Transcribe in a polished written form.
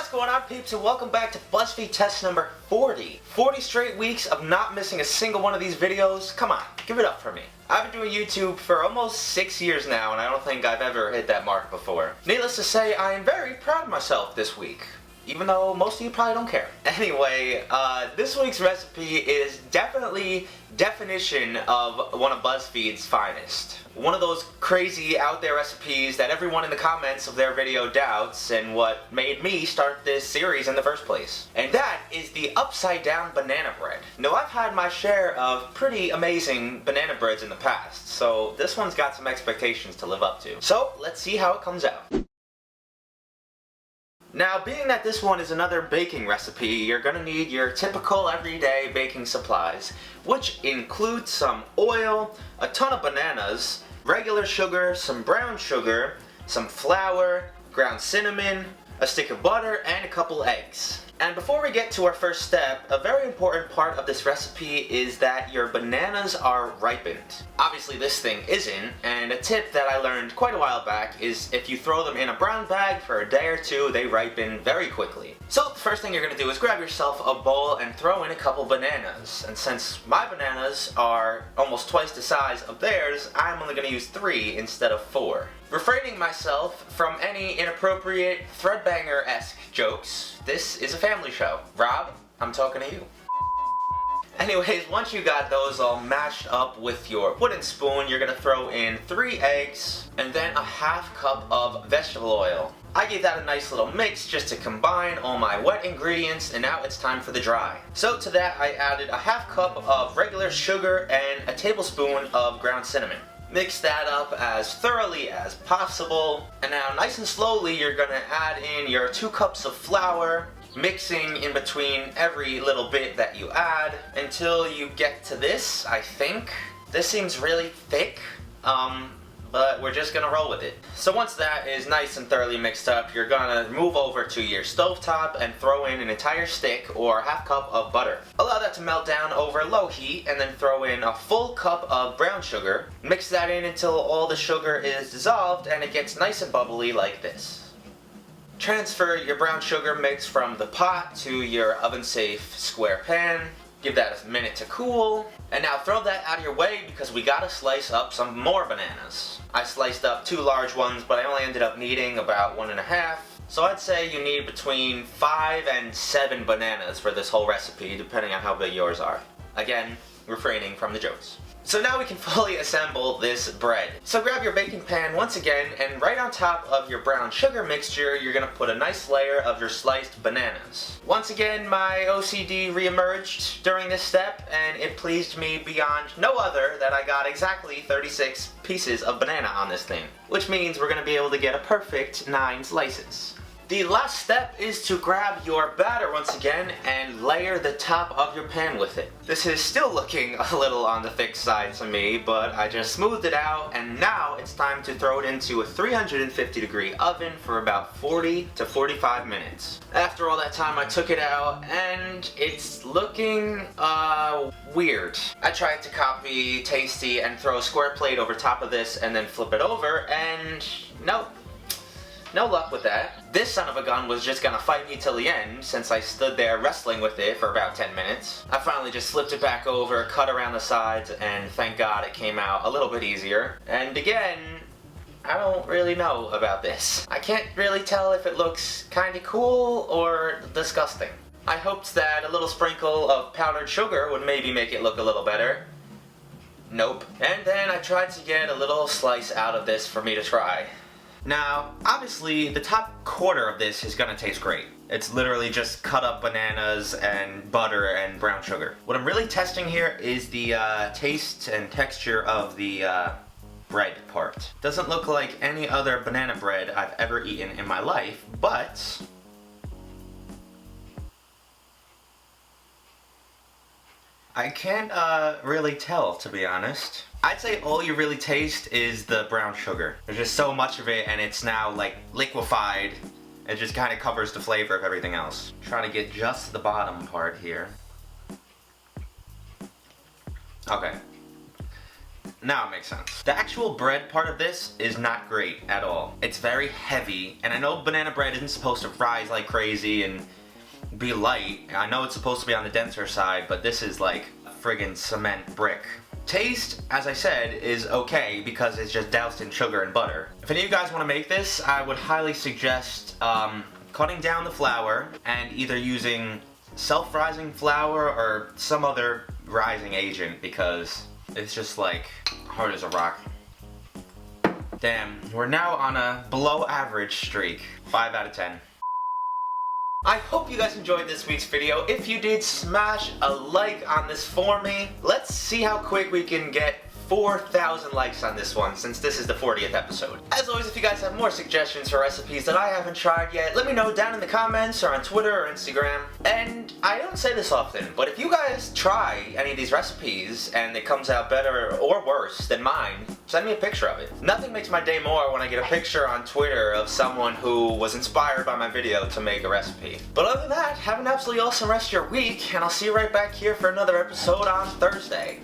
What's going on, peeps, and welcome back to Buzzfeed Test number 40. 40 straight weeks of not missing a single one of these videos. Come on, give it up for me. I've been doing YouTube for almost 6 years now, and I don't think I've ever hit that mark before. Needless to say, I am very proud of myself this week, even though most of you probably don't care. Anyway, this week's recipe is definitely definition of one of BuzzFeed's finest. One of those crazy out there recipes that everyone in the comments of their video doubts, and what made me start this series in the first place. And that is the upside down banana bread. Now, I've had my share of pretty amazing banana breads in the past, so this one's got some expectations to live up to. So let's see how it comes out. Now, being that this one is another baking recipe, you're gonna need your typical everyday baking supplies, which include some oil, a ton of bananas, regular sugar, some brown sugar, some flour, ground cinnamon, a stick of butter, and a couple eggs. And before we get to our first step, a very important part of this recipe is that your bananas are ripened. Obviously this thing isn't, and a tip that I learned quite a while back is if you throw them in a brown bag for a day or two, they ripen very quickly. So the first thing you're going to do is grab yourself a bowl and throw in a couple bananas. And since my bananas are almost twice the size of theirs, I'm only going to use 3 instead of 4. Refraining myself from any inappropriate Threadbanger-esque jokes, this is a family show. Rob, I'm talking to you. Anyways, once you got those all mashed up with your wooden spoon, you're gonna throw in 3 eggs and then a ½ cup of vegetable oil. I gave that a nice little mix just to combine all my wet ingredients, and now it's time for the dry. So to that I added a ½ cup of regular sugar and a tablespoon of ground cinnamon. Mix that up as thoroughly as possible, and now nice and slowly you're gonna add in your 2 cups of flour, mixing in between every little bit that you add until you get to this, I think. This seems really thick, but we're just gonna roll with it. So once that is nice and thoroughly mixed up, you're gonna move over to your stovetop and throw in an entire stick or ½ cup of butter. Allow that to melt down over low heat, and then throw in a full cup of brown sugar. Mix that in until all the sugar is dissolved and it gets nice and bubbly like this. Transfer your brown sugar mix from the pot to your oven-safe square pan. Give that a minute to cool, and now throw that out of your way because we gotta slice up some more bananas. I sliced up 2 large ones, but I only ended up needing about 1½. So I'd say you need between 5 and 7 bananas for this whole recipe, depending on how big yours are. Again, refraining from the jokes. So now we can fully assemble this bread. So grab your baking pan once again, and right on top of your brown sugar mixture, you're gonna put a nice layer of your sliced bananas. Once again, my OCD reemerged during this step, and it pleased me beyond no other that I got exactly 36 pieces of banana on this thing, which means we're gonna be able to get a perfect 9 slices. The last step is to grab your batter once again and layer the top of your pan with it. This is still looking a little on the thick side to me, but I just smoothed it out, and now it's time to throw it into a 350-degree oven for about 40 to 45 minutes. After all that time, I took it out, and it's looking, weird. I tried to copy Tasty and throw a square plate over top of this and then flip it over, and nope. No luck with that. This son of a gun was just gonna fight me till the end, since I stood there wrestling with it for about 10 minutes. I finally just flipped it back over, cut around the sides, and thank God it came out a little bit easier. And again, I don't really know about this. I can't really tell if it looks kinda cool or disgusting. I hoped that a little sprinkle of powdered sugar would maybe make it look a little better. Nope. And then I tried to get a little slice out of this for me to try. Now, obviously, the top quarter of this is gonna taste great. It's literally just cut up bananas and butter and brown sugar. What I'm really testing here is the taste and texture of the bread part. Doesn't look like any other banana bread I've ever eaten in my life, but I can't really tell, to be honest. I'd say all you really taste is the brown sugar. There's just so much of it, and it's now like liquefied. It just kind of covers the flavor of everything else. Trying to get just the bottom part here. Okay. Now it makes sense. The actual bread part of this is not great at all. It's very heavy, and I know banana bread isn't supposed to rise like crazy and be light. I know it's supposed to be on the denser side, but this is like a friggin' cement brick. Taste, as I said, is okay because it's just doused in sugar and butter. If any of you guys want to make this, I would highly suggest cutting down the flour and either using self-rising flour or some other rising agent, because it's just like hard as a rock. Damn, we're now on a below average streak. 5 out of 10. I hope you guys enjoyed this week's video. If you did, smash a like on this for me. Let's see how quick we can get 4,000 likes on this one, since this is the 40th episode. As always, if you guys have more suggestions for recipes that I haven't tried yet, let me know down in the comments or on Twitter or Instagram. And I don't say this often, but if you guys try any of these recipes and it comes out better or worse than mine, send me a picture of it. Nothing makes my day more when I get a picture on Twitter of someone who was inspired by my video to make a recipe. But other than that, have an absolutely awesome rest of your week, and I'll see you right back here for another episode on Thursday.